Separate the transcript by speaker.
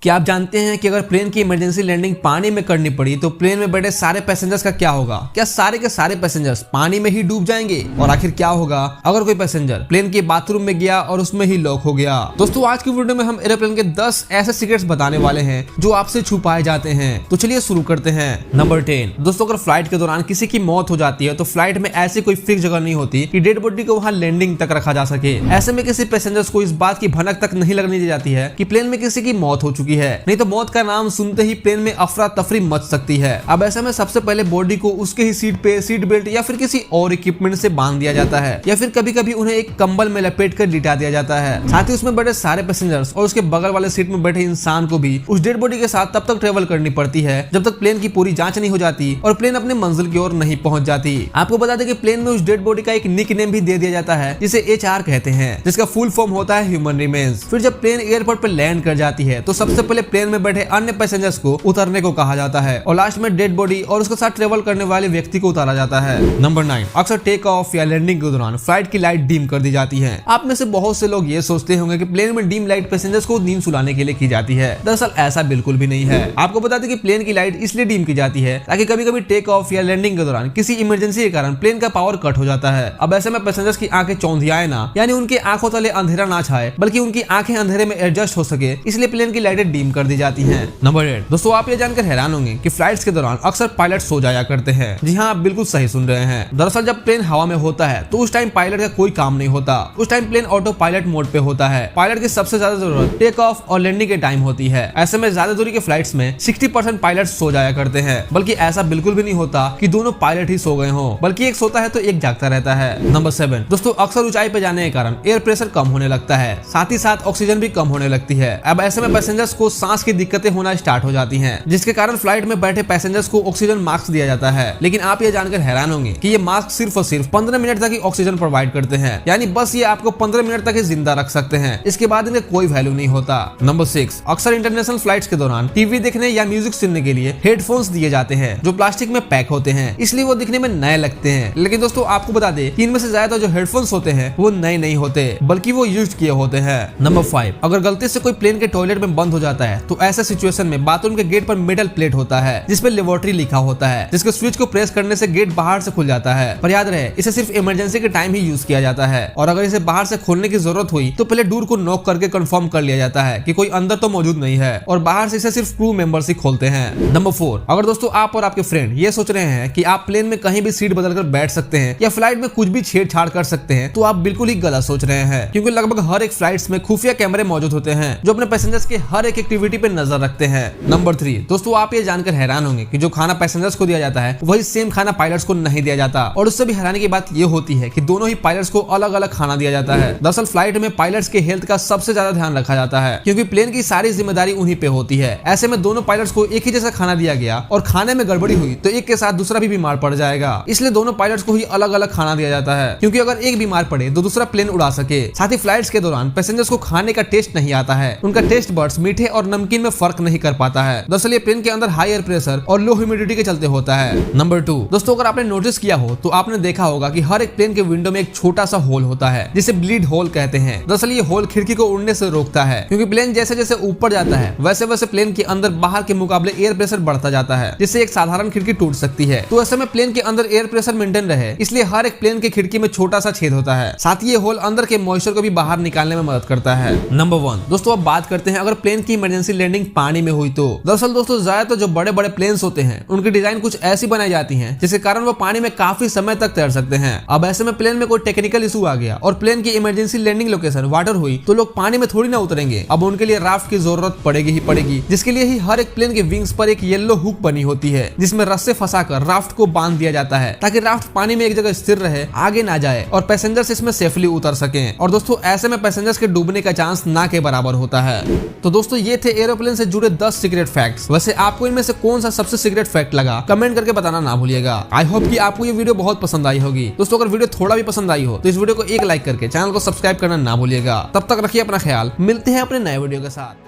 Speaker 1: क्या आप जानते हैं कि अगर प्लेन की इमरजेंसी लैंडिंग पानी में करनी पड़ी तो प्लेन में बैठे सारे पैसेंजर्स का क्या होगा? क्या सारे के सारे पैसेंजर्स पानी में ही डूब जाएंगे? और आखिर क्या होगा अगर कोई पैसेंजर प्लेन के बाथरूम में गया और उसमें ही लॉक हो गया? दोस्तों आज की वीडियो में हम एरोप्लेन के 10 ऐसे सीक्रेट्स बताने वाले हैं जो आपसे छुपाए जाते हैं। तो चलिए शुरू करते हैं। नंबर 10। दोस्तों अगर फ्लाइट के दौरान किसी की मौत हो जाती है तो फ्लाइट में ऐसी कोई फिक्स जगह नहीं होती कि डेड बॉडी को वहां लैंडिंग तक रखा जा सके। ऐसे में किसी पैसेंजर्स को इस बात की भनक तक नहीं लगने दी जाती है कि प्लेन में किसी की मौत हो चुकी है, नहीं तो मौत का नाम सुनते ही प्लेन में अफरा तफरी मच सकती है। अब ऐसे में सबसे पहले बॉडी को उसके ही सीट पे सीट बेल्ट या फिर किसी और इक्विपमेंट से बांध दिया जाता है, या फिर कभी कभी उन्हें एक कंबल में लपेट कर लिटा दिया जाता है। साथ ही उसमें बैठे सारे पैसेंजर्स और उसके बगल वाले सीट में बैठे इंसान को भी उस डेड बॉडी के साथ तब तक ट्रेवल करनी पड़ती है जब तक प्लेन की पूरी जांच नहीं हो जाती और प्लेन अपने मंजिल की ओर नहीं पहुंच जाती। आपको बता दें कि प्लेन में उस डेड बॉडी का एक निक नेम भी दे दिया जाता है जिसे HR कहते हैं, जिसका फुल फॉर्म होता है ह्यूमन रिमेन्स। फिर जब प्लेन एयरपोर्ट पर लैंड कर जाती है तो सबसे पहले प्लेन में बैठे अन्य पैसेंजर्स को उतरने को कहा जाता है और लास्ट में डेड बॉडी और उसके साथ ट्रेवल करने वाले व्यक्ति को उतारा जाता है। नंबर 9। अक्सर टेक ऑफ या लैंडिंग के दौरान फ्लाइट की लाइट डिम कर दी जाती है। आप में से बहुत से लोग ये सोचते होंगे कि प्लेन में डिम लाइट पैसेंजर्स को नींद सुलाने के लिए की जाती है। दरअसल ऐसा बिल्कुल भी नहीं है। आपको बता दें कि प्लेन की लाइट इसलिए डिम की जाती है ताकि कभी कभी टेक ऑफ या लैंडिंग के दौरान किसी इमरजेंसी के कारण प्लेन का पावर कट हो जाता है। अब ऐसे में पैसेंजर्स की आंखें चौंधियाए ना, यानी उनकी आंखों तले अंधेरा ना छाए, बल्कि उनकी आंखें अंधेरे में एडजस्ट हो सके, इसलिए प्लेन की लाइटें डिम कर दी जाती हैं। नंबर 8। दोस्तों आप ये जानकर हैरान होंगे कि फ्लाइट्स के दौरान अक्सर पायलट सो जाया करते हैं। जी हाँ, आप बिल्कुल सही सुन रहे हैं। दरअसल जब प्लेन हवा में होता है तो उस टाइम पायलट का कोई काम नहीं होता। उस time plane auto pilot mode पे होता है। पायलट की सबसे ज्यादा जरूरत टेक ऑफ और लैंडिंग के टाइम होती है। ऐसे में ज्यादा दूरी के फ्लाइट्स में 60% पायलट सो जाया करते हैं, बल्कि ऐसा बिल्कुल भी नहीं होता कि दोनों पायलट ही सो गए हों, बल्कि एक सोता है तो एक जागता रहता है। नंबर 7। दोस्तों अक्सर ऊंचाई पे जाने के कारण एयर प्रेशर कम होने लगता है, साथ ही साथ ऑक्सीजन भी कम होने लगती है। अब ऐसे में पैसेंजर्स को सांस की दिक्कतें होना स्टार्ट हो जाती हैं, जिसके कारण फ्लाइट में बैठे पैसेंजर्स को ऑक्सीजन मास्क दिया जाता है। लेकिन आप ये जानकर हैरान होंगे कि ये मास्क सिर्फ और सिर्फ 15 मिनट तक ही ऑक्सीजन प्रोवाइड करते हैं, यानी बस ये आपको 15 मिनट तक ही जिंदा रख सकते हैं। इसके बाद इनका कोई वैल्यू नहीं होता। नंबर 6। अक्सर इंटरनेशनल फ्लाइट्स के दौरान टीवी देखने या म्यूजिक सुनने के लिए हेडफोन्स दिए जाते हैं जो प्लास्टिक में पैक होते हैं, इसलिए वो दिखने में नए लगते हैं। लेकिन दोस्तों आपको बता दें कि इनमें से ज्यादा जो हेडफोन्स होते हैं वो नए नहीं होते, बल्कि वो यूज किए होते हैं। नंबर 5। अगर गलती से कोई प्लेन के टॉयलेट में बंद हो जाता है तो ऐसे सिचुएशन में बाथरूम के गेट पर मेटल प्लेट होता है जिसपे लेबोरेटरी लिखा होता है, जिसके स्विच को प्रेस करने से गेट बाहर से खुल जाता है। पर याद रहे, इसे सिर्फ इमरजेंसी के टाइम ही यूज किया जाता है, और अगर इसे बाहर से खोलने की जरूरत हुई तो पहले डोर को नॉक करके कंफर्म कर लिया जाता है कि कोई अंदर तो मौजूद नहीं है, और बाहर से इसे सिर्फ क्रू मेंबर्स ही खोलते हैं। नंबर 4। अगर दोस्तों आप और आपके फ्रेंड ये सोच रहे हैं कि आप प्लेन में कहीं भी सीट बदलकर बैठ सकते हैं या फ्लाइट में कुछ भी छेड़छाड़ कर सकते हैं, तो आप बिल्कुल ही गलत सोच रहे हैं, क्योंकि लगभग हर एक फ्लाइट्स में खुफिया कैमरे मौजूद होते हैं जो अपने पैसेंजर्स के हर एक एक्टिविटी पे नजर रखते हैं। नंबर 3। दोस्तों आप ये जानकर हैरान होंगे कि जो खाना पैसेंजर्स को दिया जाता है वही सेम खाना पायलट्स को नहीं दिया जाता, और उससे भी हैरानी की बात ये होती है कि दोनों ही पायलट्स को अलग अलग खाना दिया जाता है। दरअसल फ्लाइट में पायलट्स के हेल्थ का सबसे ज्यादा ध्यान रखा जाता है, क्योंकि प्लेन की सारी जिम्मेदारी उन्हीं पे होती है। ऐसे में दोनों पायलट्स को एक ही जैसा खाना दिया गया और खाने में गड़बड़ी हुई तो एक के साथ दूसरा भी बीमार पड़ जाएगा, इसलिए दोनों पायलट्स को ही अलग अलग खाना दिया जाता है, क्योंकि अगर एक बीमार पड़े तो दूसरा प्लेन उड़ा सके। साथ ही फ्लाइट्स के दौरान पैसेंजर्स को खाने का टेस्ट नहीं आता है, उनका टेस्ट बड्स मीठे और नमकीन में फर्क नहीं कर पाता है। दरअसल ये प्लेन के अंदर हाई एयर प्रेशर और लो ह्यूमिडिटी के चलते होता है। नंबर 2। दोस्तों अगर आपने नोटिस किया हो तो आपने देखा होगा कि हर एक प्लेन के विंडो में एक छोटा सा होल होता है जिसे ब्लीड होल कहते हैं। दरअसल ये होल खिड़की को उड़ने से रोकता है, क्योंकि प्लेन जैसे जैसे ऊपर जाता है वैसे वैसे प्लेन के अंदर बाहर के मुकाबले एयर प्रेशर बढ़ता जाता है, जिससे एक साधारण खिड़की टूट सकती है। तो ऐसे में प्लेन के अंदर एयर प्रेशर मेंटेन रहे, इसलिए हर एक प्लेन की खिड़की में छोटा सा छेद होता है। साथ ही ये होल अंदर के मॉइस्चर को भी बाहर निकालने में मदद करता है। नंबर 1। दोस्तों अब बात करते हैं अगर प्लेन की इमरजेंसी लैंडिंग पानी में हुई तो। दरअसल दोस्तों ज्यादातर जो बड़े बड़े प्लेन्स होते हैं उनकी डिजाइन कुछ ऐसी बनाई जाती है जिसके कारण वो पानी में काफी समय तक तैर सकते हैं। अब ऐसे में प्लेन में कोई टेक्निकल इशू आ गया और प्लेन की इमरजेंसी लैंडिंग लोकेशन वाटर हुई तो लोग पानी में थोड़ी ना उतरेंगे। अब उनके लिए राफ्ट की जरूरत पड़ेगी ही पड़ेगी, जिसके लिए ही हर एक प्लेन के विंग्स पर एक येलो हुक बनी होती है जिसमें रस्से फंसाकर राफ्ट को बांध दिया जाता है ताकि राफ्ट पानी में एक जगह स्थिर रहे, आगे ना जाए और पैसेंजर्स इसमें सेफली उतर सकें। और दोस्तों ऐसे में पैसेंजर्स के डूबने का चांस ना के बराबर होता है। तो दोस्तों ये थे एरोप्लेन से जुड़े 10 सीक्रेट फैक्ट्स। वैसे आपको इनमें से कौन सा सबसे सीक्रेट फैक्ट लगा कमेंट करके बताना ना भूलिएगा। आई होप कि आपको ये वीडियो बहुत पसंद आई होगी। दोस्तों अगर वीडियो थोड़ा भी पसंद आई हो तो इस वीडियो को एक लाइक करके चैनल को सब्सक्राइब करना ना भूलिएगा। तब तक रखिए अपना ख्याल, मिलते हैं अपने नए वीडियो के साथ।